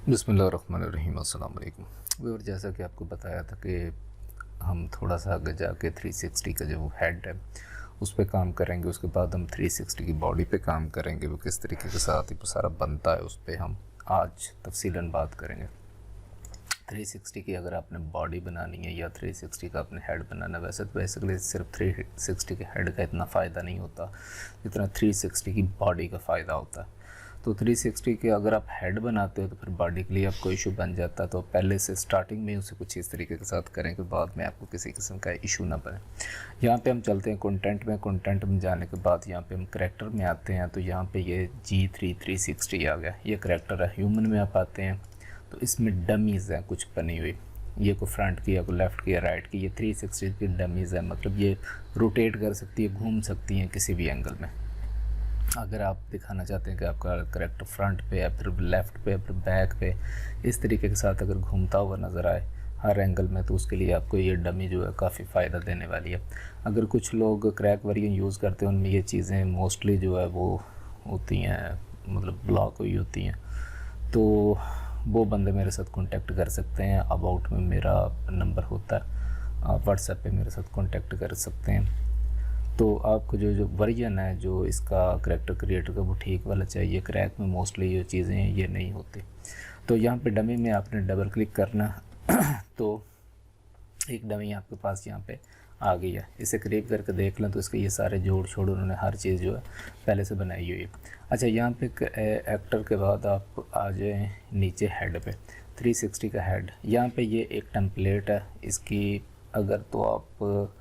बिस्मिल्लाहिर्रहमानिर्रहीम अस्सलाम वालेकुम। और जैसा कि आपको बताया था कि हम थोड़ा सा आगे जाके 360 का जो हेड है उस पर काम करेंगे, उसके बाद हम 360 की बॉडी पे काम करेंगे। वो किस तरीके के साथ ये सारा बनता है उस पर हम आज तफसीलन बात करेंगे। 360 की अगर आपने बॉडी बनानी है या 360 का अपने हेड बनाना है, वैसे तो बेसिकली सिर्फ 360 के हेड का इतना फ़ायदा नहीं होता जितना 360 की बॉडी का फ़ायदा होता है। तो 360 के अगर आप हेड बनाते हो तो फिर बॉडी के लिए आपको इशू बन जाता है, तो पहले से स्टार्टिंग में उसे कुछ इस तरीके के साथ करें कि बाद में आपको किसी किस्म का इशू ना बने। यहाँ पे हम चलते हैं कंटेंट में जाने के बाद यहाँ पे हम करैक्टर में आते हैं। तो यहाँ पे ये G3 360 आ गया, ये करैक्टर है। ह्यूमन में आप आते हैं तो इसमें डमीज़ हैं कुछ बनी हुई, ये को फ्रंट की या को लेफ़्ट की या राइट की, ये 360 की डमीज़ है। मतलब ये रोटेट कर सकती है, घूम सकती हैं किसी भी एंगल में। अगर आप दिखाना चाहते हैं कि आपका करैक्टर फ्रंट पे है, फिर लेफ़्ट पे, फिर बैक पे, इस तरीके के साथ अगर घूमता हुआ नज़र आए हर एंगल में, तो उसके लिए आपको ये डमी जो है काफ़ी फ़ायदा देने वाली है। अगर कुछ लोग क्रैक वेरिएंट यूज़ करते हैं उनमें ये चीज़ें मोस्टली जो है वो होती हैं, मतलब ब्लॉक हुई होती हैं, तो वो बंदे मेरे साथ कांटेक्ट कर सकते हैं। अबाउट में मेरा नंबर होता है, आप व्हाट्सएप पे मेरे साथ कांटेक्ट कर सकते हैं। तो आपको जो वर्जन है जो इसका करैक्टर क्रिएटर का वो ठीक वाला चाहिए। क्रैक में मोस्टली ये चीज़ें ये नहीं होती। तो यहाँ पे डमी में आपने डबल क्लिक करना तो एक डमी आपके पास यहाँ पे आ गई है। इसे करीब करके देख लें तो इसके ये सारे जोड़ छोड़ उन्होंने हर चीज़ जो है पहले से बनाई हुई है। अच्छा, यहाँ पे एक्टर के बाद आप आ जाएँ नीचे हेड पे, 360 का हेड। यहाँ पे ये एक टेम्पलेट है इसकी। अगर तो आप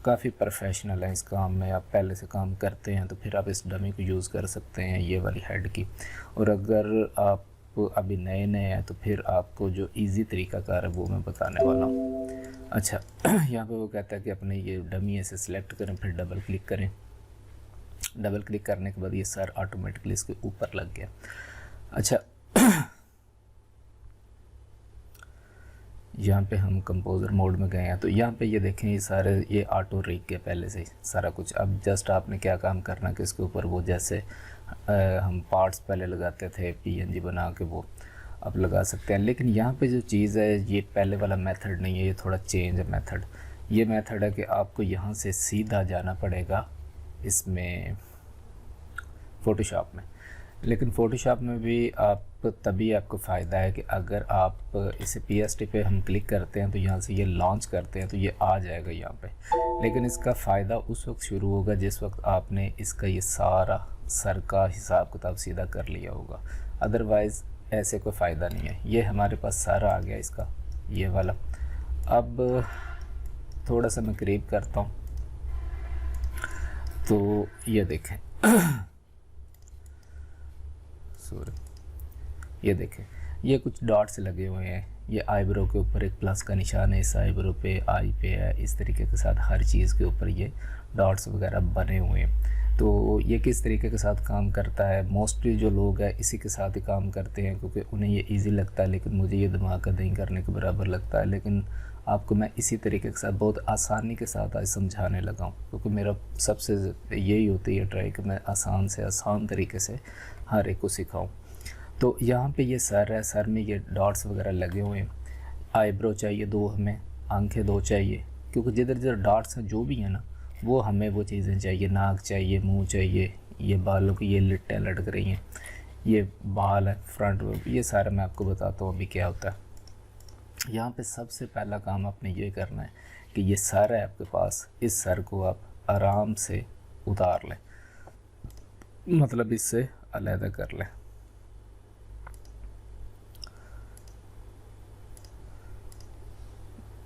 काफ़ी प्रोफेशनल है इस काम में, आप पहले से काम करते हैं, तो फिर आप इस डमी को यूज़ कर सकते हैं ये वाली हेड की। और अगर आप अभी नए हैं तो फिर आपको जो इजी तरीक़ाकार है वो मैं बताने वाला हूँ। अच्छा, यहाँ पे वो कहता है कि अपने ये डमी ऐसे सिलेक्ट करें, फिर डबल क्लिक करें। डबल क्लिक करने के बाद ये सर ऑटोमेटिकली इसके ऊपर लग गया। अच्छा, यहाँ पे हम कंपोज़र मोड में गए हैं तो यहाँ पे ये देखें ये सारे ये ऑटो रिग के पहले से सारा कुछ। अब जस्ट आपने क्या काम करना कि इसके ऊपर वो जैसे हम पार्ट्स पहले लगाते थे PNG बना के, वो अब लगा सकते हैं। लेकिन यहाँ पे जो चीज़ है ये पहले वाला मेथड नहीं है, ये थोड़ा चेंज है मेथड। ये मेथड है कि आपको यहाँ से सीधा जाना पड़ेगा इसमें फ़ोटोशॉप में। लेकिन फ़ोटोशॉप में भी आप तभी आपको फ़ायदा है कि अगर आप इसे PST पे हम क्लिक करते हैं तो यहाँ से ये लॉन्च करते हैं तो ये आ जाएगा यहाँ पे। लेकिन इसका फ़ायदा उस वक्त शुरू होगा जिस वक्त आपने इसका ये सारा सर का हिसाब किताब सीधा कर लिया होगा। अदरवाइज़ ऐसे कोई फ़ायदा नहीं है। ये हमारे पास सारा आ गया इसका ये वाला। अब थोड़ा सा मैं करीब करता हूँ तो ये देखें ये देखें ये कुछ डॉट्स लगे हुए हैं। ये आईब्रो के ऊपर एक प्लस का निशान है, इस आईब्रो पे आई पे है, इस तरीके के साथ हर चीज़ के ऊपर ये डॉट्स वगैरह बने हुए हैं। तो ये किस तरीके के साथ काम करता है, मोस्टली जो लोग हैं इसी के साथ ही काम करते हैं क्योंकि उन्हें ये इजी लगता है, लेकिन मुझे ये दिमाग का दही करने के बराबर लगता है। लेकिन आपको मैं इसी तरीके के साथ बहुत आसानी के साथ आज समझाने लगा हूँ क्योंकि मेरा सबसे यही होती है ट्राई कि मैं आसान से आसान तरीके से हर एक को सिखाऊँ। तो यहाँ पे ये सर है, सर में ये डॉट्स वगैरह लगे हुए हैं। आईब्रो चाहिए 2 हमें, आंखें 2 चाहिए क्योंकि जिधर जिधर डॉट्स हैं जो भी है ना वो हमें वो चीज़ें चाहिए। नाक चाहिए, मुंह चाहिए, ये बालों की ये लिट्टें लटक रही हैं, ये बाल है फ्रंट में, ये सारा मैं आपको बताता हूँ अभी क्या होता है। यहाँ पे सबसे पहला काम आपने ये करना है कि ये सर है आपके पास, इस सर को आप आराम से उतार लें, मतलब इससे अलहदा कर लें।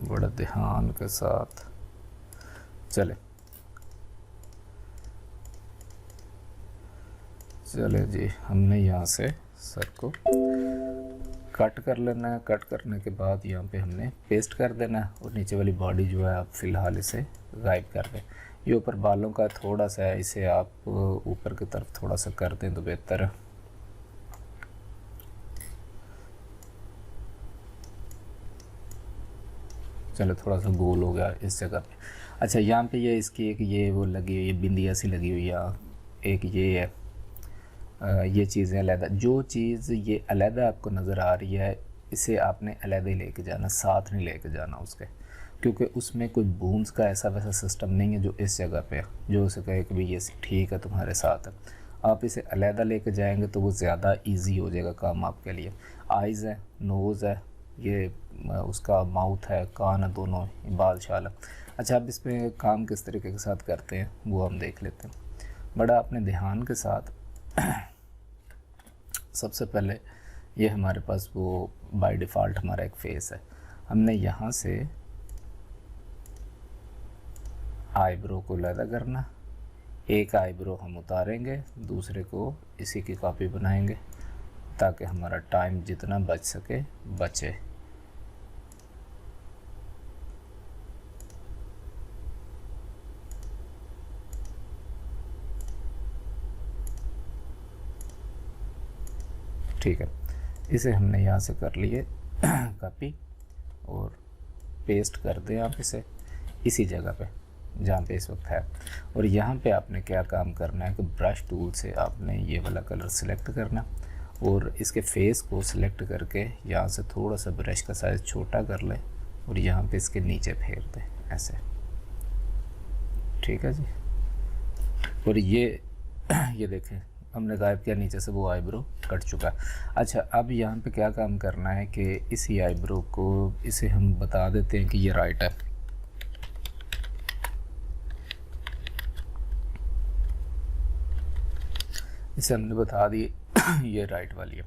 बड़ा ध्यान के साथ चले जी। हमने यहाँ से सर को कट कर लेना है। कट करने के बाद यहाँ पे हमने पेस्ट कर देना है और नीचे वाली बॉडी जो है आप फ़िलहाल इसे गायब कर दें। ये ऊपर बालों का थोड़ा सा है, इसे आप ऊपर की तरफ थोड़ा सा कर दें तो बेहतर है। चलो थोड़ा सा गोल हो गया इस जगह पे। अच्छा, यहाँ पे ये इसकी एक ये वो लगी हुई है, बिंदिया सी लगी हुई है, एक ये है ये चीज़ें अलहदा, जो चीज़ ये अलहदा आपको नज़र आ रही है इसे आपने अलहदा ही लेके जाना, साथ नहीं लेके जाना उसके, क्योंकि उसमें कोई बूंस का ऐसा वैसा सिस्टम नहीं है जो इस जगह पे है जो उसे कहे कि भाई ये ठीक है तुम्हारे साथ है। आप इसे अलहदा लेके जाएंगे तो वो ज़्यादा इजी हो जाएगा काम आपके लिए। आइज़ है, नोज़ है, ये उसका माउथ है, कान है, दोनों बाल शाल है। अच्छा, अब इस पर काम किस तरीके के साथ करते हैं वो हम देख लेते हैं बड़ा अपने ध्यान के साथ। सबसे पहले ये हमारे पास वो बाय डिफ़ॉल्ट हमारा एक फेस है, हमने यहाँ से आईब्रो को अलहदा करना, एक आईब्रो हम उतारेंगे, दूसरे को इसी की कॉपी बनाएंगे ताकि हमारा टाइम जितना बच सके बचे। ठीक है, इसे हमने यहाँ से कर लिए कॉपी और पेस्ट कर दें आप इसे इसी जगह पे जहाँ पे इस वक्त है। और यहाँ पे आपने क्या काम करना है कि ब्रश टूल से आपने ये वाला कलर सिलेक्ट करना और इसके फेस को सिलेक्ट करके यहाँ से थोड़ा सा ब्रश का साइज़ छोटा कर लें और यहाँ पे इसके नीचे फेर दें ऐसे। ठीक है जी, और ये देखें हमने गायब किया, नीचे से वो आईब्रो कट चुका है। अच्छा, अब यहाँ पे क्या काम करना है कि इसी आईब्रो को इसे हम बता देते हैं कि ये राइट है। इसे हमने बता दी ये राइट वाली है।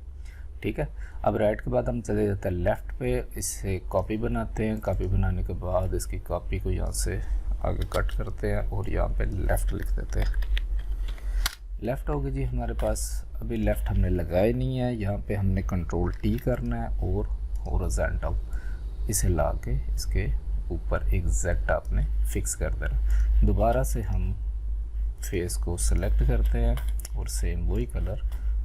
ठीक है, अब राइट के बाद हम चले जाते हैं लेफ़्ट पे, इससे कॉपी बनाते हैं। कॉपी बनाने के बाद इसकी कॉपी को यहाँ से आगे कट करते हैं और यहाँ पे लेफ़्ट लिख देते हैं। लेफ़्ट हो गई जी हमारे पास। अभी लेफ़्ट हमने लगाए नहीं है, यहाँ पे हमने कंट्रोल टी करना है और हॉरिजॉन्टल इसे ला के इसके ऊपर एग्जैक्ट आपने फिक्स कर देना। दोबारा से हम फेस को सेलेक्ट करते हैं और सेम वही कलर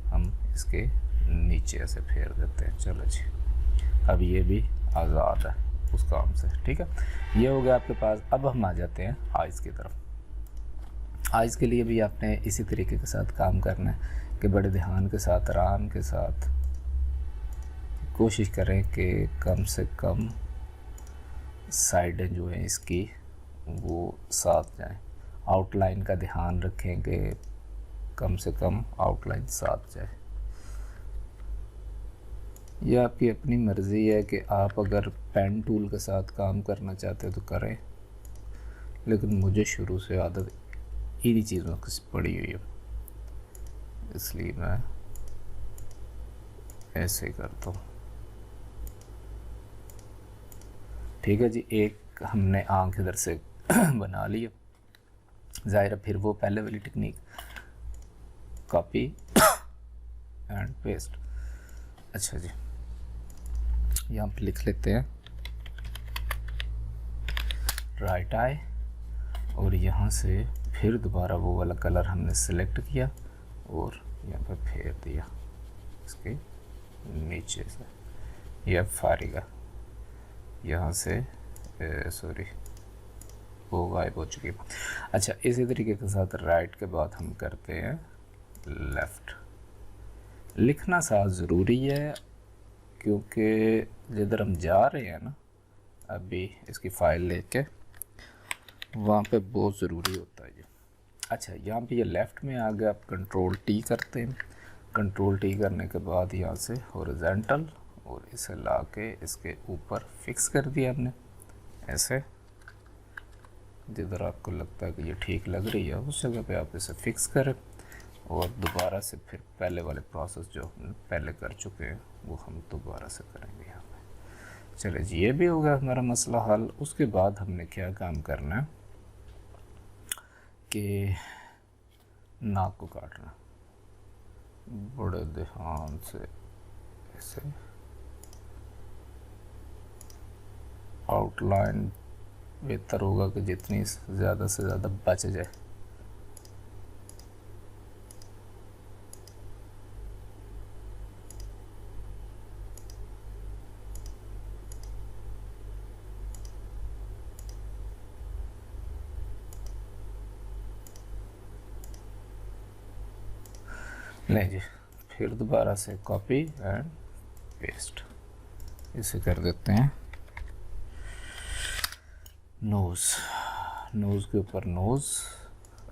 हम इसके नीचे ऐसे फेर देते हैं। चलो जी, अब ये भी आज़ाद है उस काम से। ठीक है, ये हो गया आपके पास। अब हम आ जाते हैं आइज़ की तरफ। आइज़ के लिए भी आपने इसी तरीके के साथ काम करना है कि बड़े ध्यान के साथ, आराम के साथ कोशिश करें कि कम से कम साइडें जो हैं इसकी वो साथ जाएं। आउटलाइन का ध्यान रखें कि कम से कम आउटलाइन साथ जाए। यह आपकी अपनी मर्ज़ी है कि आप अगर पेन टूल के साथ काम करना चाहते हो तो करें, लेकिन मुझे शुरू से आदत इन्हीं चीज़ों की पड़ी हुई है, इसलिए मैं ऐसे ही करता हूँ। ठीक है जी, एक हमने आंख इधर से बना लिया। ज़ाहिर है फिर वो पहले वाली टेक्निक कॉपी एंड पेस्ट। अच्छा जी, यहाँ पे लिख लेते हैं राइट आई और यहाँ से फिर दोबारा वो वाला कलर हमने सेलेक्ट किया और यहाँ पे फेर दिया इसके नीचे से। यह फारिगा यहाँ से सॉरी वो गायब हो चुकी है। अच्छा, इसी तरीके के साथ राइट के बाद हम करते हैं लेफ़्ट। लिखना साथ ज़रूरी है क्योंकि जिधर हम जा रहे हैं ना अभी इसकी फ़ाइल लेके, वहाँ पे बहुत ज़रूरी होता है ये। अच्छा, यहाँ पे ये लेफ़्ट में आ गया। आप कंट्रोल टी करते हैं। कंट्रोल टी करने के बाद यहाँ से हॉरिजॉन्टल और इसे ला के इसके ऊपर फिक्स कर दिया हमने ऐसे। जिधर आपको लगता है कि ये ठीक लग रही है उस जगह पे आप इसे फिक्स करें और दोबारा से फिर पहले वाले प्रोसेस जो हम पहले कर चुके हैं वो हम दोबारा से करेंगे यहाँ पे। चले जी, ये भी हो गया हमारा मसला हल। उसके बाद हमने क्या काम करना है कि नाक को काटना बड़े ध्यान से ऐसे। आउटलाइन बेहतर होगा कि जितनी ज़्यादा से ज़्यादा बच जाए। ले जी, फिर दोबारा से कॉपी एंड पेस्ट, इसे कर देते हैं नोज़। नोज़ के ऊपर नोज़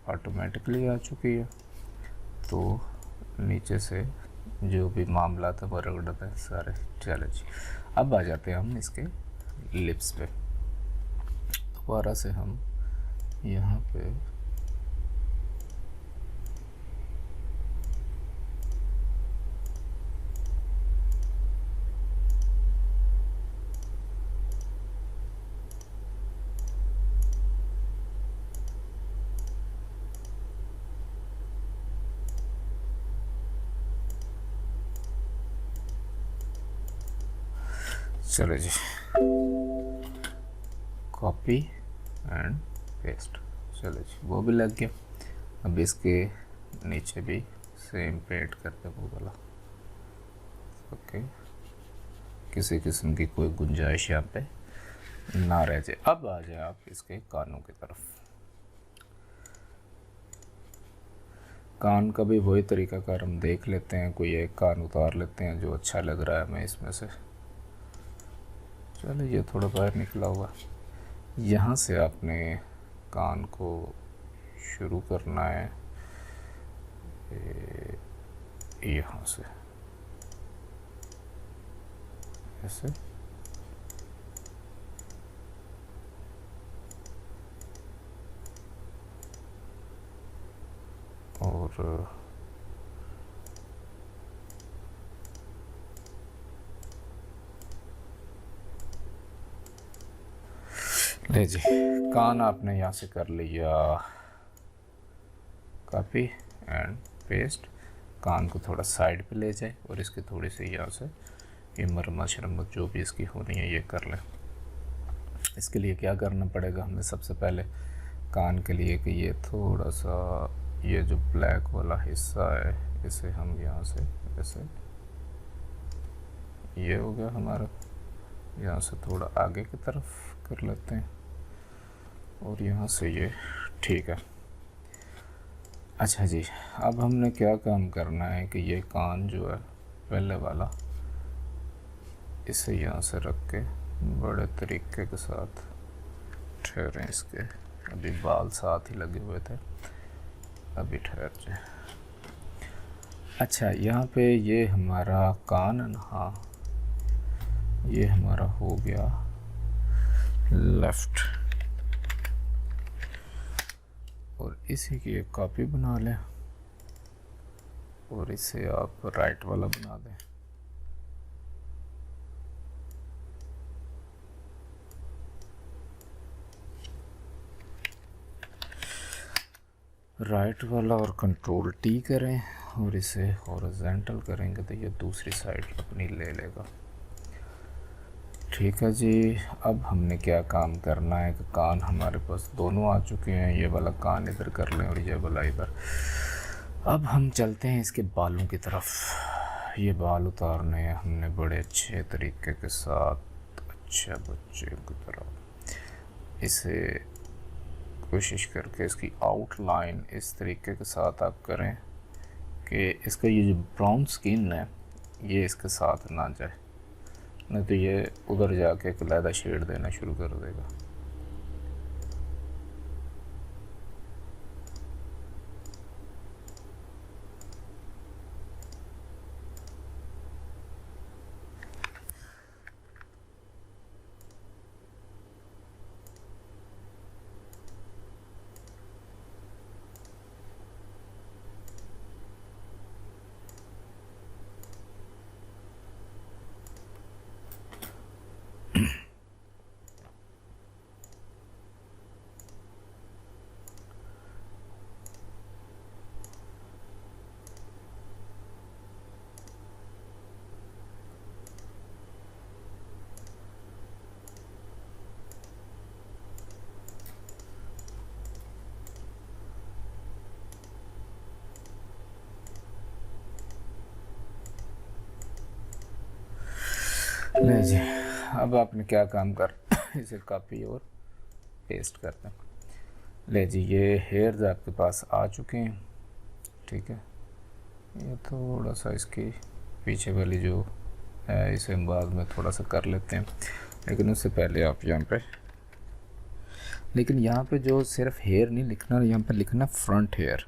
ऑटोमेटिकली आ चुकी है, तो नीचे से जो भी मामला था वो रगड़ है सारे। चलो जी, अब आ जाते हैं हम इसके लिप्स पे। दोबारा से हम यहाँ पे चलो जी, कॉपी एंड पेस्ट। चलो जी, वो भी लग गया। अब इसके नीचे भी सेम पेंट करते वो वाला। ओके, किसी किस्म की कोई गुंजाइश यहाँ पे ना रह जाए। अब आ जाए आप इसके कानों की तरफ। कान का भी वही तरीकाकार हम देख लेते हैं, कोई एक कान उतार लेते हैं जो अच्छा लग रहा है हमें इसमें से। चलो, ये थोड़ा बाहर निकला हुआ, यहाँ से आपने कान को शुरू करना है, यहाँ से ऐसे, और ले जी, कान आपने यहाँ से कर लिया कॉपी एंड पेस्ट। कान को थोड़ा साइड पे ले जाए और इसकी थोड़ी सी यहाँ से ये मरम्मत शरम्मत जो भी इसकी होनी है ये कर लें। इसके लिए क्या करना पड़ेगा हमें, सबसे पहले कान के लिए कि ये थोड़ा सा ये जो ब्लैक वाला हिस्सा है इसे हम यहाँ से ऐसे, ये हो गया हमारा, यहाँ से थोड़ा आगे की तरफ कर लेते हैं और यहाँ से ये ठीक है। अच्छा जी, अब हमने क्या काम करना है कि ये कान जो है पहले वाला, इसे यहाँ से रख के बड़े तरीके के साथ ठहरें इसके। अभी बाल साथ ही लगे हुए थे, अभी ठहर जाए। अच्छा, यहाँ पे ये हमारा कान, हाँ ये हमारा हो गया लेफ़्ट, और इसी की एक कॉपी बना लें और इसे आप राइट वाला बना दें। राइट वाला और कंट्रोल टी करें और इसे हॉरिजॉन्टल करेंगे तो ये दूसरी साइड अपनी ले लेगा। ठीक है जी, अब हमने क्या काम करना है कि कान हमारे पास दोनों आ चुके हैं, ये वाला कान इधर कर लें और ये वाला इधर। अब हम चलते हैं इसके बालों की तरफ। ये बाल उतारने हैं हमने बड़े अच्छे तरीके के साथ, अच्छे बच्चे की तरह। इसे कोशिश करके इसकी आउटलाइन इस तरीके के साथ आप करें कि इसका ये जो ब्राउन स्किन है ये इसके साथ ना जाए, नहीं तो ये उधर जाके एक अलग शेड देना शुरू कर देगा। ले जी, अब आपने क्या काम कर इसे कॉपी और पेस्ट कर दें। ले जी, ये हेयर्स आपके पास आ चुके हैं, ठीक है। ये थोड़ा सा इसकी पीछे वाली जो है इसे हम बाद में थोड़ा सा कर लेते हैं, लेकिन उससे पहले आप यहाँ पे, लेकिन यहाँ पे जो सिर्फ हेयर नहीं लिखना, यहाँ पे लिखना फ्रंट हेयर।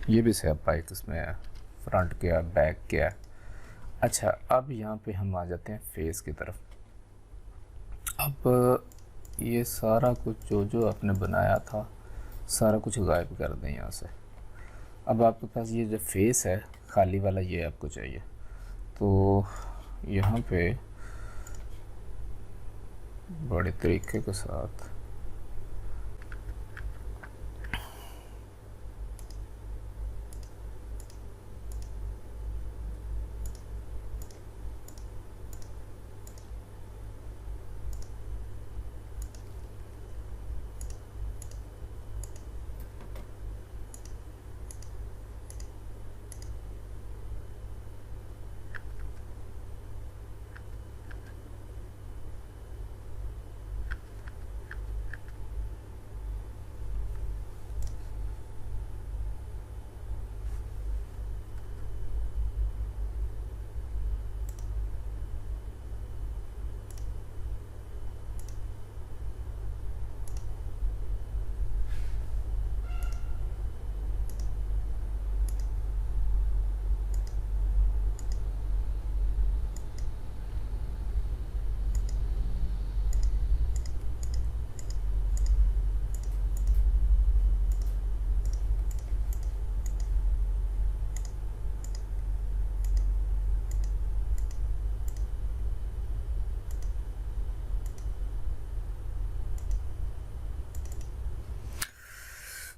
ये भी सब बाइक इसमें है, फ्रंट क्या बैक क्या। अच्छा, अब यहाँ पे हम आ जाते हैं फेस की तरफ। अब ये सारा कुछ जो जो आपने बनाया था सारा कुछ गायब कर दें यहाँ से। अब आपके पास ये जो फेस है खाली वाला, ये आपको चाहिए। तो यहाँ पे बड़े तरीके के साथ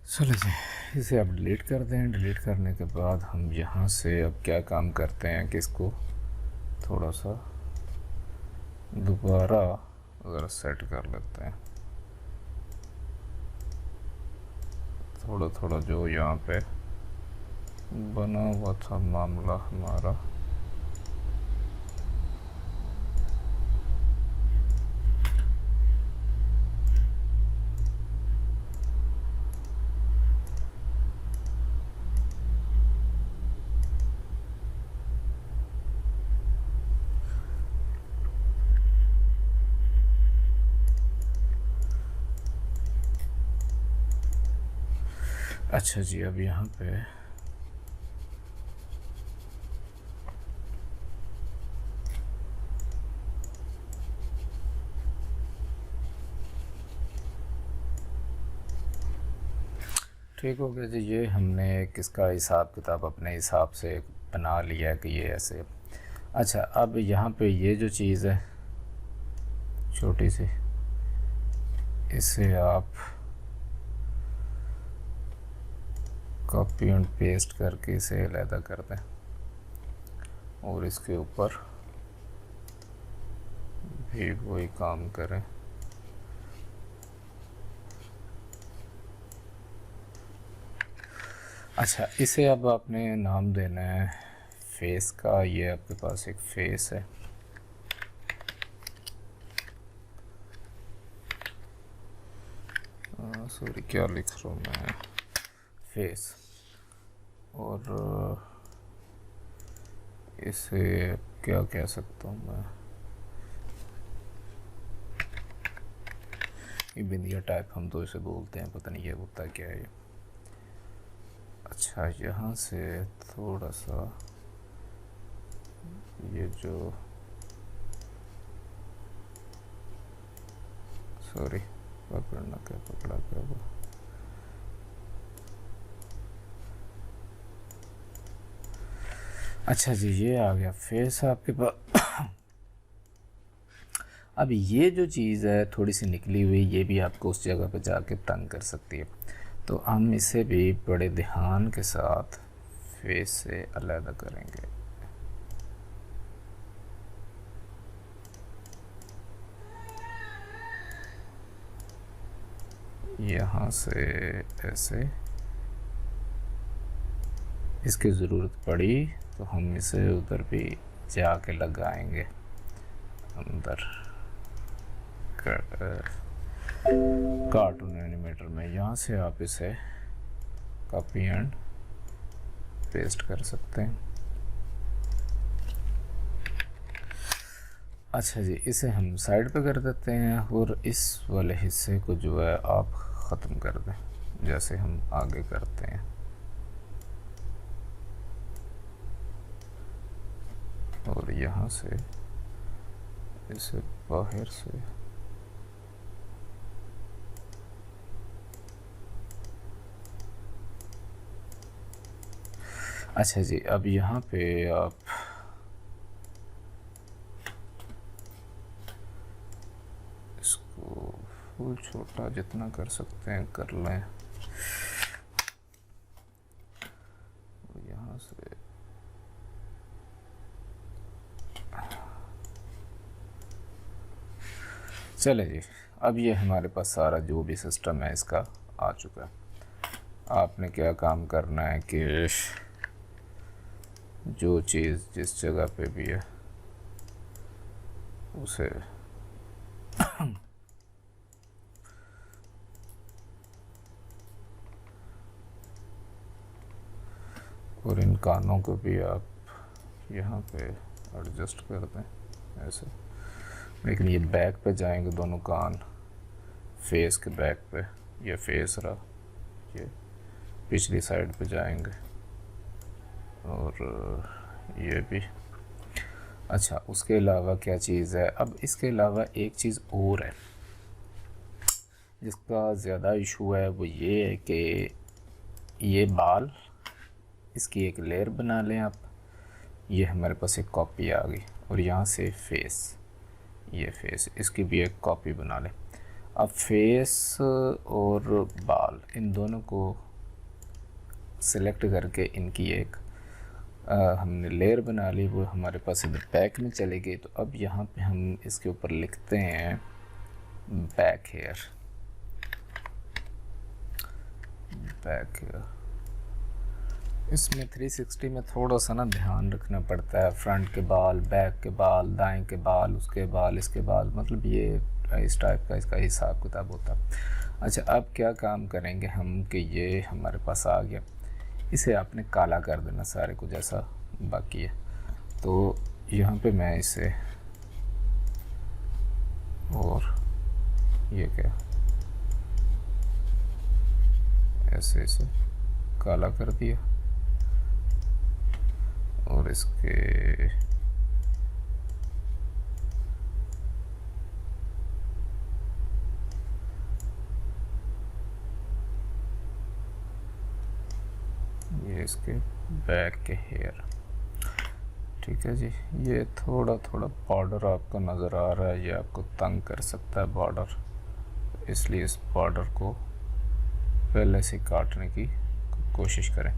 चलो जी, इसे आप डिलीट कर दें। डिलीट करने के बाद हम यहाँ से अब क्या काम करते हैं कि इसको थोड़ा सा दोबारा ज़रा सेट कर लेते हैं। थोड़ा थोड़ा जो यहाँ पे बना हुआ था मामला हमारा, अच्छा जी, अब यहाँ पे ठीक हो गया जी। ये हमने किसका हिसाब किताब अपने हिसाब से बना लिया है कि ये ऐसे। अच्छा, अब यहाँ पे ये जो चीज़ है छोटी सी, इसे आप कॉपी एंड पेस्ट करके इसे अलहदा कर दें और इसके ऊपर भी वही काम करें। अच्छा, इसे अब आपने नाम देना है फेस का। ये आपके पास एक फेस है, सॉरी क्या लिख रहा हूँ मैं, फेस। और इसे क्या कह सकता हूँ मैं, ये बिंदिया टाइप हम तो इसे बोलते हैं, पता नहीं ये होता क्या है ये। अच्छा, यहाँ से थोड़ा सा ये जो, सॉरी पकड़ना क्या पकड़ा क्या वो, अच्छा जी ये आ गया फेस आपके पास। अब ये जो चीज़ है थोड़ी सी निकली हुई, ये भी आपको उस जगह पे जाके तंग कर सकती है, तो हम इसे भी बड़े ध्यान के साथ फेस से अलग करेंगे। यहाँ से ऐसे, इसकी ज़रूरत पड़ी तो हम इसे उधर भी जाके लगाएंगे अंदर कार्टून एनिमेटर में। यहाँ से आप इसे कॉपी एंड पेस्ट कर सकते हैं। अच्छा जी, इसे हम साइड पे कर देते हैं और इस वाले हिस्से को जो है आप ख़त्म कर दें जैसे हम आगे करते हैं। और यहाँ से इसे बाहर से अच्छा जी, अब यहाँ पे आप इसको फुल छोटा जितना कर सकते हैं कर लें। यहाँ से चले जी, अब ये हमारे पास सारा जो भी सिस्टम है इसका आ चुका है। आपने क्या काम करना है कि जो चीज़ जिस जगह पे भी है उसे और इन कानों को भी आप यहाँ पे एडजस्ट कर दें ऐसे। लेकिन ये बैक पे जाएंगे दोनों कान, फेस के बैक पे, ये फेस रहा, ये पिछली साइड पे जाएंगे और ये भी। अच्छा, उसके अलावा क्या चीज़ है, अब इसके अलावा एक चीज़ और है जिसका ज़्यादा इशू है, वो ये है कि ये बाल, इसकी एक लेयर बना लें आप। ये हमारे पास एक कॉपी आ गई और यहाँ से फेस, ये फेस, इसकी भी एक कॉपी बना लें। अब फेस और बाल इन दोनों को सिलेक्ट करके इनकी एक हमने लेयर बना ली, वो हमारे पास इधर बैक में चली गई। तो अब यहाँ पे हम इसके ऊपर लिखते हैं बैक हेयर, बैक हेयर। इसमें 360 में थोड़ा सा ना ध्यान रखना पड़ता है, फ्रंट के बाल, बैक के बाल, दाएं के बाल, उसके बाल, इसके बाल, मतलब ये इस टाइप का इसका हिसाब किताब होता। अच्छा, अब क्या काम करेंगे हम कि ये हमारे पास आ गया, इसे आपने काला कर देना सारे को जैसा बाकी है। तो यहाँ पे मैं इसे, और ये क्या, ऐसे इसे काला कर दिया और इसके ये इसके बैक के हेयर, ठीक है जी। ये थोड़ा थोड़ा बॉर्डर आपको नज़र आ रहा है, ये आपको तंग कर सकता है बॉर्डर, इसलिए इस बॉर्डर को पहले से काटने की कोशिश करें,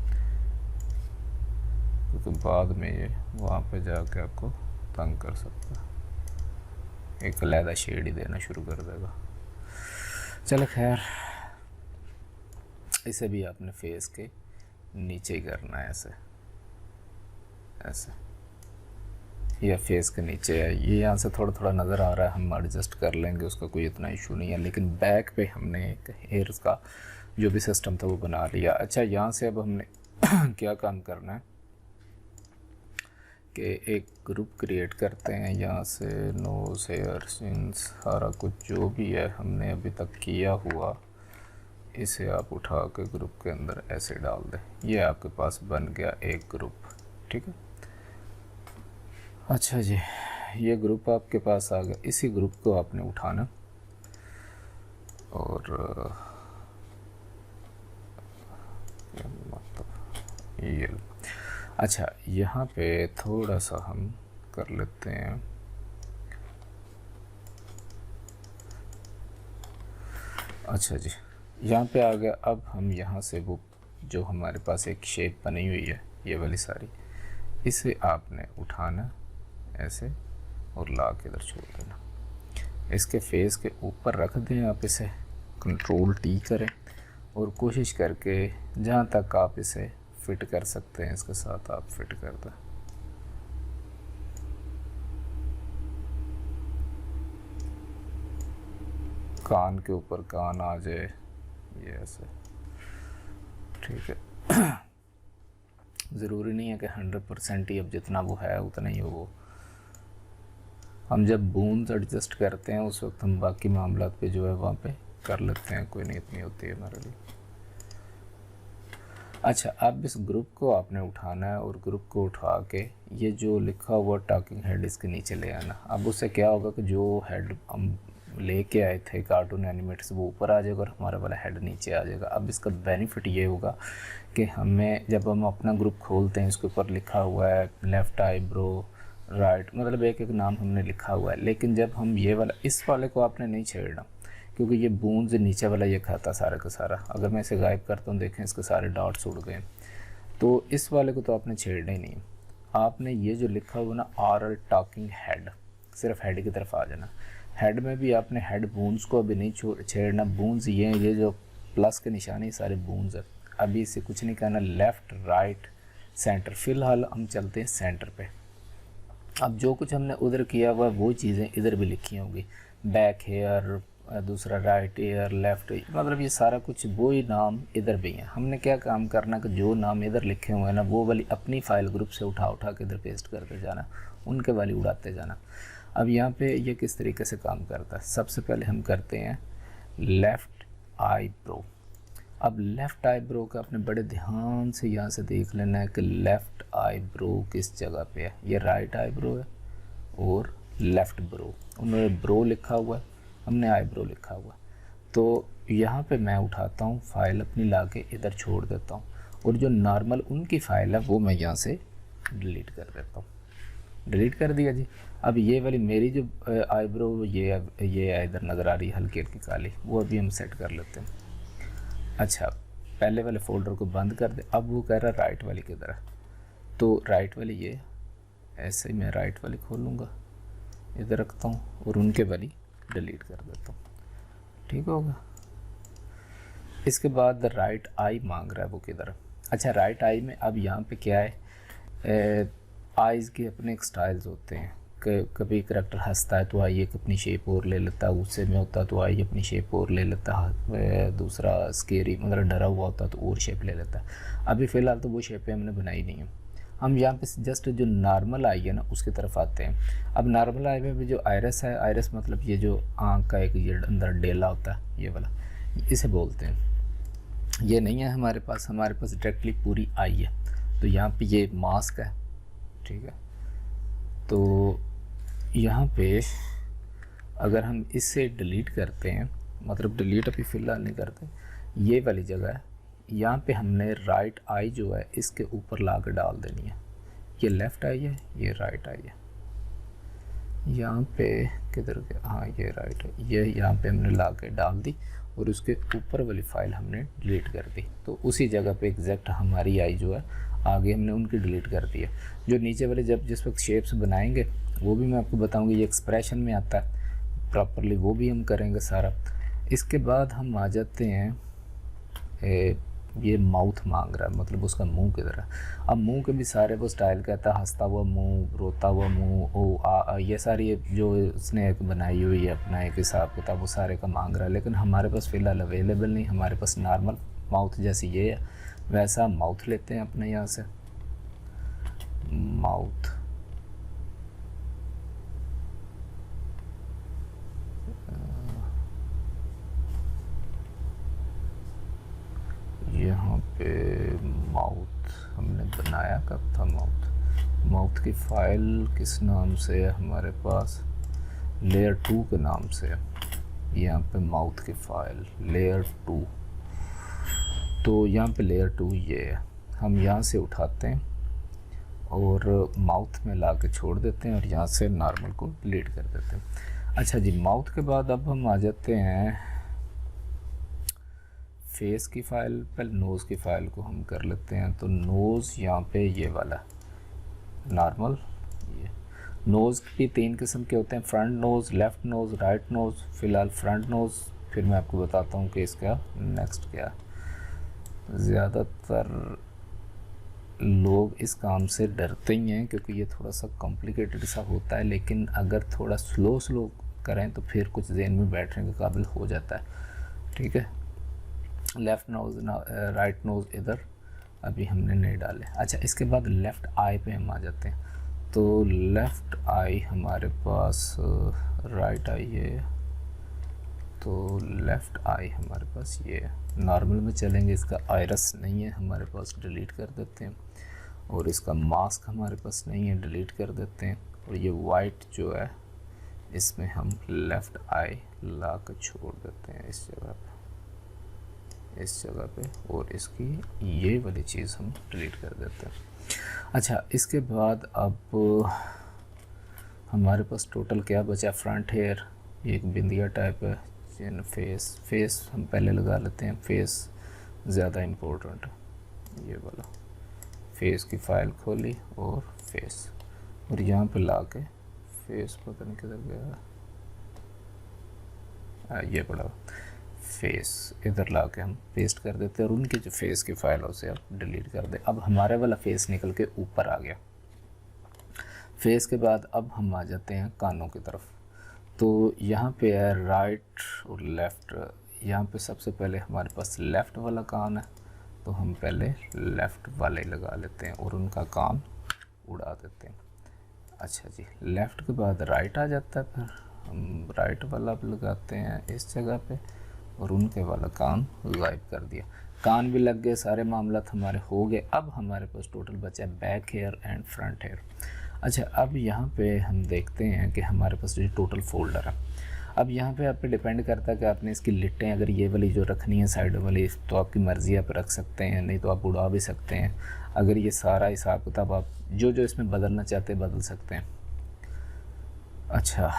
क्योंकि बाद में ये वहाँ पे जाके आपको तंग कर सकता है, एक अलहदा शेड ही देना शुरू कर देगा। चलो खैर, इसे भी आपने फेस के नीचे ही करना है, ऐसे ऐसे, या फेस के नीचे है। ये यहाँ से थोड़ा थोड़ा नज़र आ रहा है, हम एडजस्ट कर लेंगे, उसका कोई इतना इशू नहीं है। लेकिन बैक पे हमने एक हेयर्स का जो भी सिस्टम था वो बना लिया। अच्छा, यहाँ से अब हमने क्या काम करना है कि एक ग्रुप क्रिएट करते हैं। यहाँ से नोज़, हेयर, चिन्स, सारा कुछ जो भी है हमने अभी तक किया हुआ, इसे आप उठा के ग्रुप के अंदर ऐसे डाल दें। ये आपके पास बन गया एक ग्रुप, ठीक है। अच्छा जी, ये ग्रुप आपके पास आ गया। इसी ग्रुप को आपने उठाना और मतलब ये, अच्छा यहाँ पे थोड़ा सा हम कर लेते हैं, अच्छा जी यहाँ पे आ गया। अब हम यहाँ से वो जो हमारे पास एक शेप बनी हुई है ये वाली सारी, इसे आपने उठाना ऐसे और ला के इधर छोड़ देना। इसके फेस के ऊपर रख दें आप, इसे कंट्रोल टी करें और कोशिश करके जहाँ तक आप इसे फिट कर सकते हैं इसके साथ आप फिट कर दें। कान के ऊपर कान आ जाए, ये ऐसे, ठीक है। ज़रूरी नहीं है कि 100% ही अब जितना वो है उतना ही हो वो। हम जब बूंस एडजस्ट करते हैं उस वक्त हम बाकी मामला पे जो है वहाँ पे कर लेते हैं, कोई नहीं इतनी होती है हमारे लिए। अच्छा, अब इस ग्रुप को आपने उठाना है और ग्रुप को उठा के ये जो लिखा हुआ टॉकिंग हेड इसके नीचे ले आना। अब उससे क्या होगा कि जो हेड हम लेके आए थे कार्टून एनिमेट्स वो ऊपर आ जाएगा और हमारा वाला हेड नीचे आ जाएगा। अब इसका बेनिफिट ये होगा कि हमें जब हम अपना ग्रुप खोलते हैं इसके ऊपर लिखा हुआ है लेफ़्ट आईब्रो, राइट, मतलब एक एक नाम हमने लिखा हुआ है, लेकिन जब हम ये वाला इस वाले को आपने नहीं छेड़ना क्योंकि ये बूंद नीचे वाला ये खाता सारा का सारा। अगर मैं इसे गायब करता हूँ देखें इसके सारे डॉट्स उड़ गए, तो इस वाले को तो आपने छेड़ना ही नहीं। आपने ये जो लिखा हुआ ना ऑरल टॉकिंग हेड, सिर्फ हेड की तरफ आ जाना। हेड में भी आपने हेड बूंस को अभी नहीं छेड़ना। बूंस ये जो प्लस के निशाने सारे बूंस है, अभी इसे कुछ नहीं कहना। लेफ़्ट, राइट, सेंटर, फ़िलहाल हम चलते हैं सेंटर पे। अब जो कुछ हमने उधर किया हुआ वो चीज़ें इधर भी लिखी होंगी, बैक हेयर, दूसरा राइट ईयर, लेफ़्ट, मतलब ये सारा कुछ वो ही नाम इधर भी हैं। हमने क्या काम करना कि जो नाम इधर लिखे हुए हैं ना वो वाली अपनी फ़ाइल ग्रुप से उठा के इधर पेस्ट करते जाना, उनके वाली उड़ाते जाना। अब यहाँ पे ये किस तरीके से काम करता है, सबसे पहले हम करते हैं लेफ़्ट आईब्रो। अब लेफ़्ट आईब्रो का अपने बड़े ध्यान से यहाँ से देख लेना है कि लेफ़्ट आईब्रो किस जगह पे है। ये राइट आईब्रो है और लेफ़्ट ब्रो, उन्होंने ब्रो लिखा हुआ है, हमने आईब्रो लिखा हुआ है। तो यहाँ पे मैं उठाता हूँ फ़ाइल अपनी ला के इधर छोड़ देता हूँ और जो नॉर्मल उनकी फ़ाइल है वो मैं यहाँ से डिलीट कर देता हूँ। डिलीट कर दिया जी। अब ये वाली मेरी जो आईब्रो ये इधर नज़र आ रही है हल्की हल्की काली, वो अभी हम सेट कर लेते हैं। अच्छा, पहले वाले फ़ोल्डर को बंद कर दे। अब वो कह रहा है राइट वाली किधर है, तो राइट वाली ये ऐसे ही मैं राइट वाली खोलूँगा, इधर रखता हूँ और उनके वाली डिलीट कर देता हूँ, ठीक होगा। इसके बाद राइट आई मांग रहा है वो किधर। अच्छा, राइट आई में अब यहाँ पे क्या है, आइज़ के अपने एक स्टाइल्स होते हैं। कभी करैक्टर हंसता है तो आई एक अपनी शेप और ले लेता है, गुस्से में होता है तो आई अपनी शेप और ले लेता है, दूसरा स्केरी मतलब डरा हुआ होता है तो और शेप ले लेता है। अभी फ़िलहाल तो वो शेपें हमने बनाई नहीं है। हम यहाँ पे जस्ट जो नॉर्मल आई है ना उसकी तरफ आते हैं। अब नॉर्मल आई में भी जो आयरस है, आयरस मतलब ये जो आँख का एक ये अंदर डेला होता है ये वाला, इसे बोलते हैं। ये नहीं है हमारे पास डायरेक्टली पूरी आई है। तो यहाँ पे ये मास्क है, ठीक है। तो यहाँ पे अगर हम इससे डिलीट करते हैं, मतलब डिलीट अभी फ़िलहाल नहीं करते, ये वाली जगह है, यहाँ पे हमने राइट आई जो है इसके ऊपर ला कर डाल देनी है। ये लेफ़्ट आई है, ये राइट आई है। यहाँ पे किधर के, हाँ ये राइट है, ये यहाँ पे हमने ला के डाल दी और उसके ऊपर वाली फ़ाइल हमने डिलीट कर दी। तो उसी जगह पे एग्जैक्ट हमारी आई जो है आगे हमने उनकी डिलीट कर दी है। जो नीचे वाले जब जिस वक्त शेप्स बनाएंगे वो भी मैं आपको बताऊंगी, ये एक्सप्रेशन में आता है प्रॉपरली, वो भी हम करेंगे सारा। इसके बाद हम आ जाते हैं ये माउथ मांग रहा है, मतलब उसका मुंह किधर है। अब मुंह के भी सारे वो स्टाइल कहता है, हंसता हुआ मुंह, रोता हुआ मुंह, ओ आ, ये सारी जो उसने एक बनाई हुई है अपना एक हिसाब किताब, वो सारे का मांग रहा है। लेकिन हमारे पास फ़िलहाल अवेलेबल नहीं, हमारे पास नॉर्मल माउथ जैसी ये है, वैसा माउथ लेते हैं अपने यहाँ से। माउथ यहाँ पे माउथ हमने बनाया कब था, माउथ की फ़ाइल किस नाम से है हमारे पास, लेयर 2 के नाम से है यहाँ पे माउथ की फ़ाइल, लेयर 2। तो यहाँ पे लेयर 2 ये है, हम यहाँ से उठाते हैं और माउथ में ला के छोड़ देते हैं और यहाँ से नॉर्मल को डिलीट कर देते हैं। अच्छा जी, माउथ के बाद अब हम आ जाते हैं फेस की फ़ाइल। पहले नोज़ की फ़ाइल को हम कर लेते हैं। तो नोज़ यहाँ पे ये वाला नॉर्मल, ये नोज़ भी 3 किस्म के होते हैं, front nose, left nose, right nose. फ़िलहाल फ्रंट नोज़, फिर मैं आपको बताता हूँ कि इसका नेक्स्ट क्या। ज़्यादातर लोग इस काम से डरते ही हैं क्योंकि ये थोड़ा सा कॉम्प्लिकेटेड सा होता है, लेकिन अगर थोड़ा स्लो करें तो फिर कुछ ज़हन में बैठने के काबिल हो जाता है, ठीक है। लेफ़्ट नोज़, राइट नोज़ इधर, अभी हमने नहीं डाले। अच्छा, इसके बाद लेफ़्ट आई पे हम आ जाते हैं। तो लेफ़्ट आई हमारे पास, राइट आई है, तो लेफ़्ट आई हमारे पास ये है। नॉर्मल में चलेंगे, इसका आयरस नहीं है हमारे पास, डिलीट कर देते हैं। और इसका मास्क हमारे पास नहीं है, डिलीट कर देते हैं। और ये वाइट जो है इसमें हम लेफ़्ट आई ला कर छोड़ देते हैं इस जगह पे, इस जगह पे। और इसकी ये वाली चीज़ हम डिलीट कर देते हैं। अच्छा, इसके बाद अब हमारे पास टोटल क्या बचा? फ्रंट हेयर, एक बिंदिया टाइप है, चिन, फेस हम पहले लगा लेते हैं। फेस ज़्यादा इम्पोर्टेंट है, ये वाला। फेस की फ़ाइल खोली और फेस, और यहाँ पे ला के फेस पता नहीं किधर गया, ये पड़ा फेस, इधर ला के हम पेस्ट कर देते हैं। और उनके जो फेस की फ़ाइल है उसे आप डिलीट कर दें। अब हमारे वाला फेस निकल के ऊपर आ गया। फेस के बाद अब हम आ जाते हैं कानों की तरफ। तो यहाँ पे है राइट और लेफ़्ट। यहाँ पे सबसे पहले हमारे पास लेफ़्ट वाला कान है, तो हम पहले लेफ़्ट वाले लगा लेते हैं और उनका कान उड़ा देते हैं। अच्छा जी, लेफ़्ट के बाद राइट आ जाता है, फिर हम राइट वाला लगाते हैं इस जगह पे और उनके वाला कान गायब कर दिया। कान भी लग गए, सारे मामला हमारे हो गए। अब हमारे पास टोटल बचा है back hair and front hair. अच्छा, अब यहाँ पे हम देखते हैं कि हमारे पास जो टोटल फोल्डर है, अब यहाँ पे आप पे डिपेंड करता है कि आपने इसकी लिटें अगर ये वाली जो रखनी है साइड वाली, तो आपकी मर्ज़ी, आप रख सकते हैं, नहीं तो आप उड़ा भी सकते हैं। अगर ये सारा हिसाब किताब आप जो जो इसमें बदलना चाहते हैं बदल सकते हैं। अच्छा,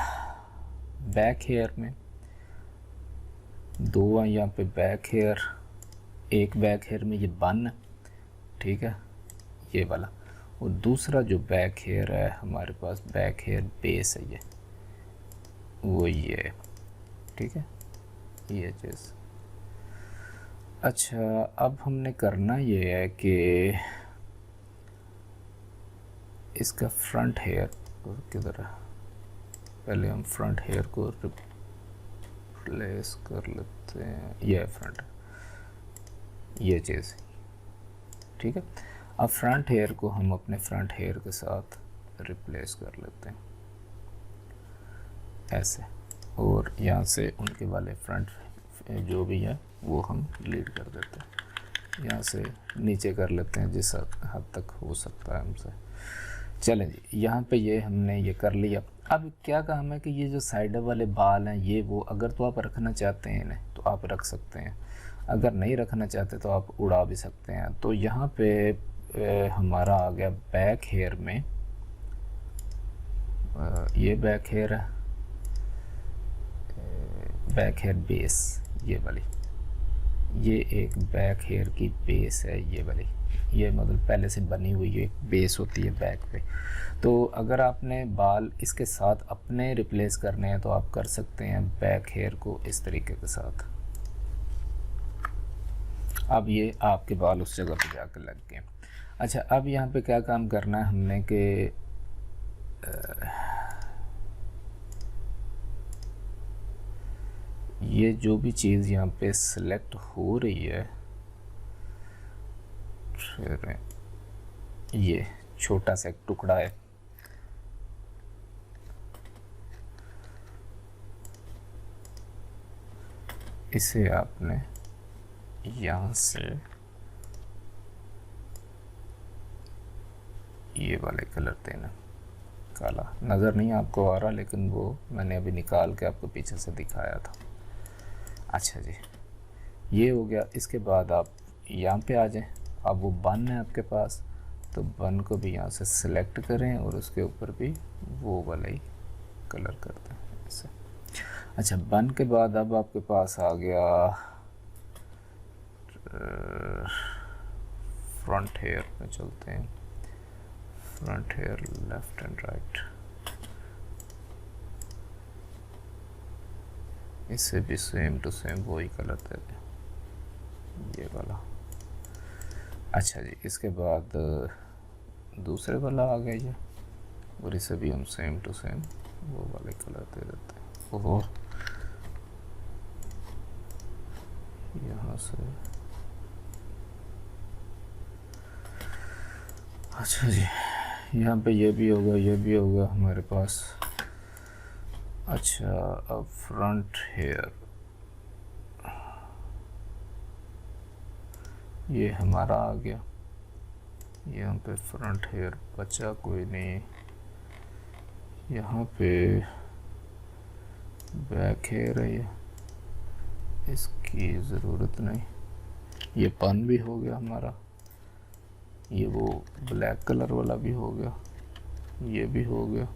बैक हेयर में दो हैं यहाँ पे बैक हेयर, एक बैक हेयर में ये बन, ठीक है, ये वाला। और दूसरा जो बैक हेयर है हमारे पास, बैक हेयर बेस है ये, वो ये, ठीक है, ये चीज़। अच्छा, अब हमने करना ये है कि इसका फ्रंट हेयर किधर है, पहले हम फ्रंट हेयर को रिप्लेस कर लेते हैं। ये फ्रंट, ये चीज़, ठीक है। अब फ्रंट हेयर को हम अपने फ्रंट हेयर के साथ रिप्लेस कर लेते हैं ऐसे, और यहाँ से उनके वाले फ्रंट जो भी है वो हम डिलीट कर देते हैं। यहाँ से नीचे कर लेते हैं जिस हद तक हो सकता है हमसे। चलें जी, यहाँ पे ये हमने ये कर लिया। अब क्या काम है कि ये जो साइड वाले बाल हैं ये वो, अगर तो आप रखना चाहते हैं इन्हें तो आप रख सकते हैं, अगर नहीं रखना चाहते तो आप उड़ा भी सकते हैं। तो यहाँ पे हमारा आ गया बैक हेयर में, ये बैक हेयर है, बैक हेयर बेस, ये वाली, ये एक बैक हेयर की बेस है, ये वाली, ये मतलब पहले से बनी हुई एक बेस होती है बैक पे। तो अगर आपने बाल इसके साथ अपने रिप्लेस करने हैं तो आप कर सकते हैं बैक हेयर को इस तरीके के साथ। अब ये आपके बाल उस जगह पे जाकर लग गए। अच्छा, अब यहाँ पे क्या काम करना है हमने कि ये जो भी चीज़ यहाँ पे सिलेक्ट हो रही है, फिर ये छोटा सा एक टुकड़ा है, इसे आपने यहाँ से ये वाले कलर देना। काला नज़र नहीं आपको आ रहा, लेकिन वो मैंने अभी निकाल के आपको पीछे से दिखाया था। अच्छा जी, ये हो गया। इसके बाद आप यहाँ पे आ जाएं। अब वो बन है आपके पास, तो बन को भी यहाँ से सिलेक्ट करें और उसके ऊपर भी वो वाला ही कलर कर दें ऐसे। अच्छा, बन के बाद अब आपके पास आ गया फ्रंट हेयर में चलते हैं। Front hair left and right, इससे भी सेम टू सेम वही कलर दे दें, ये वाला। अच्छा जी, इसके बाद दूसरे वाला आ गया ये, और इसे भी हम सेम टू सेम वो वाले कलर दे देते हैं। ओहो, यहाँ से अच्छा जी, यहाँ पे ये भी होगा, ये भी होगा हमारे पास। अच्छा, अब फ्रंट हेयर ये हमारा आ गया। यहाँ पे फ्रंट हेयर बचा कोई नहीं। यहाँ पे बैक हेयर है, ये इसकी ज़रूरत नहीं। ये पन भी हो गया हमारा, ये वो ब्लैक कलर वाला भी हो गया, ये भी हो गया।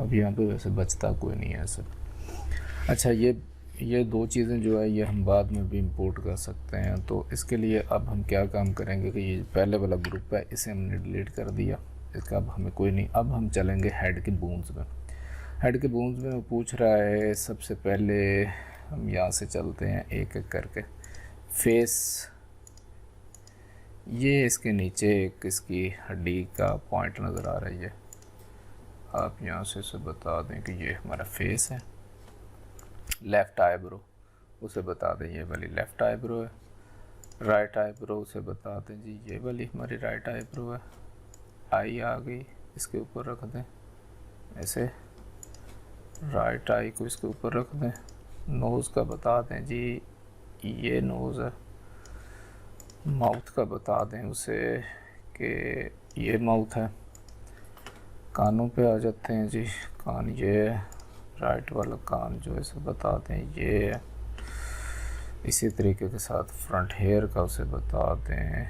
अब यहाँ पे वैसे बचता कोई नहीं है ऐसा। अच्छा, ये दो चीज़ें जो है ये हम बाद में भी इंपोर्ट कर सकते हैं। तो इसके लिए अब हम क्या काम करेंगे कि ये पहले वाला ग्रुप है इसे हमने डिलीट कर दिया, इसका अब हमें कोई नहीं। अब हम चलेंगे हेड के बोन्स में। हेड के बोन्स में वो पूछ रहा है, सबसे पहले हम यहाँ से चलते हैं एक एक करके। फेस, ये इसके नीचे एक इसकी हड्डी का पॉइंट नज़र आ रही है, आप यहाँ से इसे बता दें कि ये हमारा फेस है। लेफ़्ट आईब्रो, उसे बता दें ये वाली लेफ़्ट आईब्रो है। राइट आईब्रो, उसे बता दें जी ये वाली हमारी राइट आईब्रो है। आई आ गई, इसके ऊपर रख दें ऐसे, राइट आई को इसके ऊपर रख दें। नोज़ का बता दें जी ये नोज़ है। माउथ का बता दें उसे कि ये माउथ है। कानों पे आ जाते हैं जी, कान ये राइट वाला कान जो है इसे बता दें ये है। इसी तरीके के साथ फ्रंट हेयर का उसे बता दें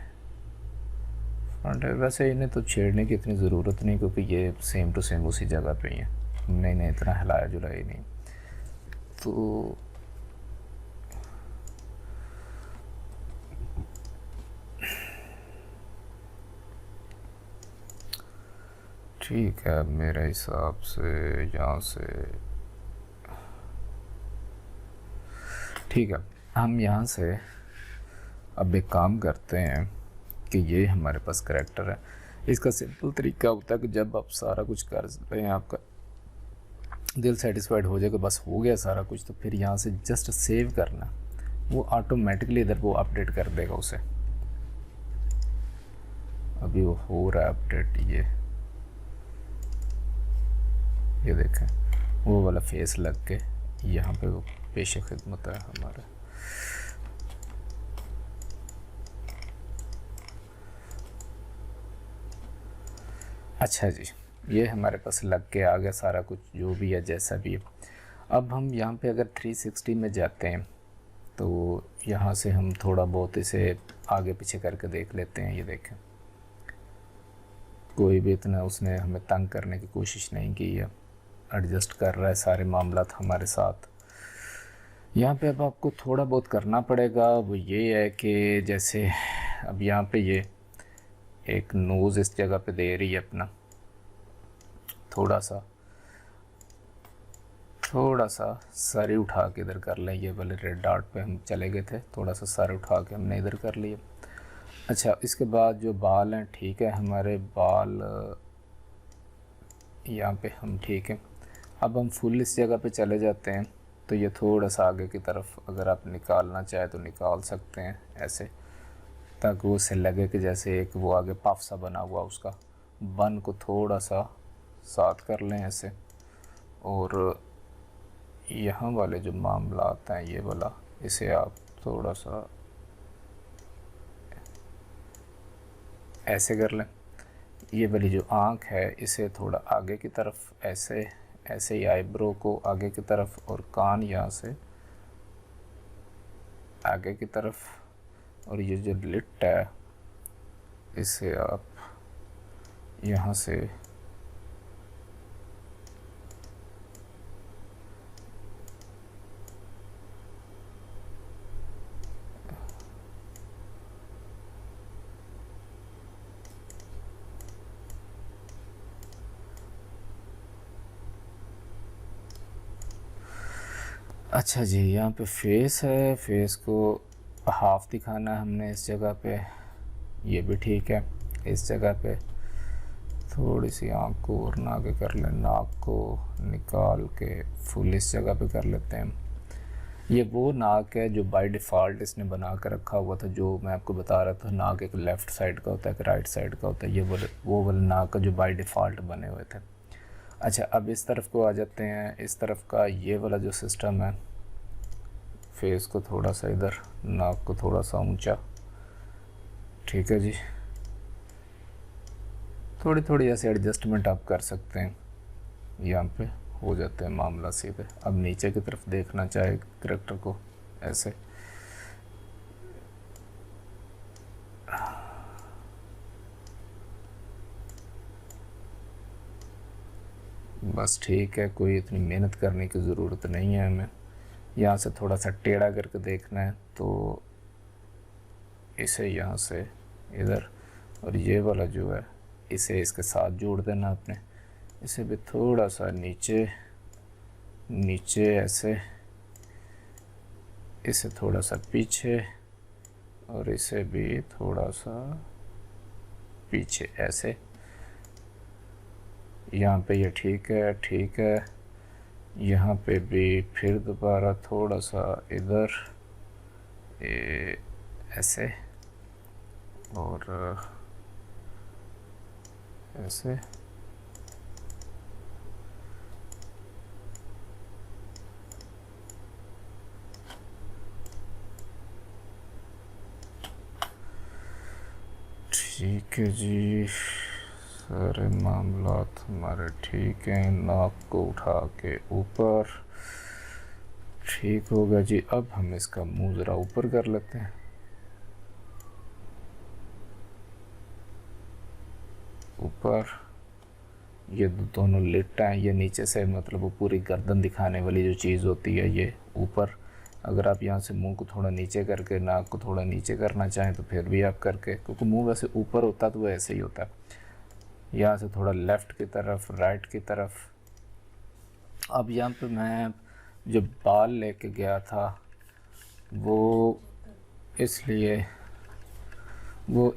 फ्रंट हेयर। वैसे इन्हें तो छेड़ने की इतनी ज़रूरत नहीं क्योंकि ये सेम टू सेम उसी जगह पे ही है, हमने इन्हें इतना हिलाया जुलाया ही नहीं। तो ठीक है, मेरे हिसाब से यहाँ से ठीक है। हम यहाँ से अब एक काम करते हैं कि ये हमारे पास करैक्टर है। इसका सिंपल तरीका होता है कि जब आप सारा कुछ कर रहे हैं, आपका दिल सेटिस्फाइड हो जाएगा, बस हो गया सारा कुछ, तो फिर यहाँ से जस्ट सेव करना, वो ऑटोमेटिकली इधर वो अपडेट कर देगा उसे। अभी वो हो रहा है अपडेट, ये देखें वो वाला फेस लग के यहाँ पे वो पेश खिदमत है हमारा। अच्छा जी, ये हमारे पास लग के आ गया सारा कुछ जो भी है जैसा भी है। अब हम यहाँ पे अगर 360 में जाते हैं तो यहाँ से हम थोड़ा बहुत इसे आगे पीछे करके देख लेते हैं। ये देखें कोई भी इतना उसने हमें तंग करने की कोशिश नहीं की है, एडजस्ट कर रहा है सारे मामला हमारे साथ। यहाँ पे अब आपको थोड़ा बहुत करना पड़ेगा, वो ये है कि जैसे अब यहाँ पे ये एक नोज़ इस जगह पे दे रही है अपना, थोड़ा सा सर उठा के इधर कर लें। ये वाले रेड डॉट पे हम चले गए थे, थोड़ा सा सर उठा के हमने इधर कर लिया। अच्छा, इसके बाद जो बाल हैं, ठीक है हमारे बाल यहाँ पे हम ठीक है। अब हम फुल इस जगह पे चले जाते हैं, तो ये थोड़ा सा आगे की तरफ अगर आप निकालना चाहे तो निकाल सकते हैं ऐसे, ताकि वो से लगे कि जैसे एक वो आगे पफ सा बना हुआ, उसका बन को थोड़ा सा साथ कर लें ऐसे। और यहाँ वाले जो मामला आता है ये वाला, इसे आप थोड़ा सा ऐसे कर लें। ये वाली जो आँख है इसे थोड़ा आगे की तरफ ऐसे, ऐसे ही आईब्रो को आगे की तरफ, और कान यहाँ से आगे की तरफ, और ये जो लिट है इसे आप यहाँ से अच्छा जी, यहाँ पे फेस है, फेस को हाफ दिखाना है हमने इस जगह पे, ये भी ठीक है। इस जगह पे थोड़ी सी आँख को और आगे कर लें, नाक को निकाल के फुल इस जगह पे कर लेते हैं। ये वो नाक है जो बाय डिफ़ॉल्ट इसने बना कर रखा हुआ था, जो मैं आपको बता रहा था नाक एक लेफ़्ट साइड का होता है, एक राइट साइड का होता है, ये वो वाला नाक का जो बाय डिफ़ॉल्ट बने हुए थे। अच्छा, अब इस तरफ को आ जाते हैं। इस तरफ का ये वाला जो सिस्टम है, फेस को थोड़ा सा इधर, नाक को थोड़ा सा ऊंचा, ठीक है जी। थोड़ी थोड़ी ऐसे एडजस्टमेंट आप कर सकते हैं, यहाँ पे हो जाते हैं मामला सीधे। अब नीचे की तरफ देखना चाहे करैक्टर को ऐसे, बस ठीक है, कोई इतनी मेहनत करने की ज़रूरत नहीं है हमें। यहाँ से थोड़ा सा टेढ़ा करके देखना है तो इसे यहाँ से इधर, और ये वाला जो है इसे इसके साथ जोड़ देना आपने। इसे भी थोड़ा सा नीचे नीचे ऐसे, इसे थोड़ा सा पीछे, और इसे भी थोड़ा सा पीछे ऐसे। यहाँ पे ये ठीक है, ठीक है। यहाँ पे भी फिर दोबारा थोड़ा सा इधर ऐसे, और ऐसे। ठीक है जी, सारे मामलात हमारे ठीक हैं। नाक को उठा के ऊपर, ठीक होगा जी। अब हम इसका मुंह ज़रा ऊपर कर लेते हैं, ऊपर। ये दोनों लिट हैं, ये नीचे से मतलब वो पूरी गर्दन दिखाने वाली जो चीज़ होती है ये ऊपर। अगर आप यहाँ से मुंह को थोड़ा नीचे करके, नाक को थोड़ा नीचे करना चाहें तो फिर भी आप करके, क्योंकि मुंह वैसे ऊपर होता तो वो ऐसे ही होता है। यहाँ से थोड़ा लेफ़्ट की तरफ, राइट की तरफ। अब यहाँ पे मैं जो बाल लेके गया था वो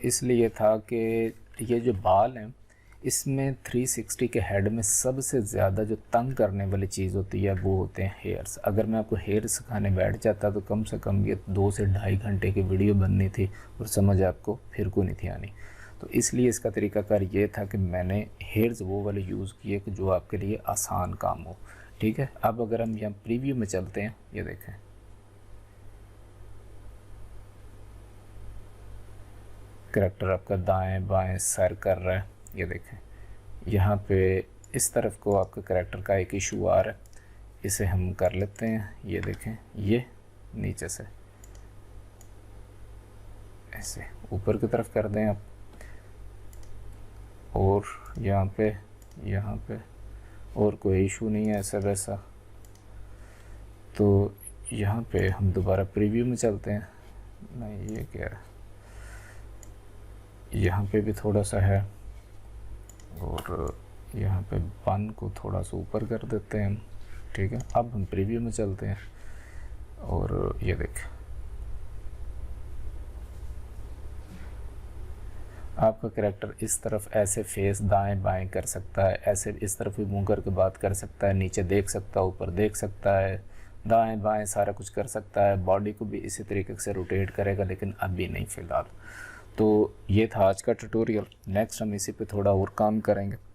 इसलिए था कि ये जो बाल हैं इसमें 360 के हेड में सबसे ज़्यादा जो तंग करने वाली चीज़ होती है वो होते हैं हेयर्स। अगर मैं आपको हेयर सिखाने बैठ जाता तो कम से कम ये 2 से ढाई घंटे की वीडियो बननी थी और समझ आपको फिर को नहीं थी आनी। तो इसलिए इसका तरीकाकार ये था कि मैंने हेयर्स वो वाले यूज़ किए कि जो आपके लिए आसान काम हो। ठीक है, अब अगर हम यहाँ प्रीव्यू में चलते हैं, ये देखें, करैक्टर आपका दाएं बाएं सर कर रहा है। ये देखें, यहाँ पे इस तरफ को आपके करैक्टर का एक इशू आ रहा है, इसे हम कर लेते हैं। ये देखें, ये नीचे से ऐसे ऊपर की तरफ कर दें आप, और यहाँ पे और कोई इशू नहीं है ऐसा वैसा। तो यहाँ पे हम दोबारा प्रीव्यू में चलते हैं। नहीं, ये क्या है, यहाँ पे भी थोड़ा सा है, और यहाँ पे बन को थोड़ा सा ऊपर कर देते हैं हम। ठीक है, अब हम प्रीव्यू में चलते हैं, और ये देखें, आपका करैक्टर इस तरफ ऐसे फेस दाएं बाएं कर सकता है, ऐसे इस तरफ भी मुंह करके बात कर सकता है, नीचे देख सकता है, ऊपर देख सकता है, दाएं बाएं सारा कुछ कर सकता है। बॉडी को भी इसी तरीके से रोटेट करेगा, लेकिन अभी नहीं फ़िलहाल। तो ये था आज का ट्यूटोरियल। नेक्स्ट हम इसी पे थोड़ा और काम करेंगे।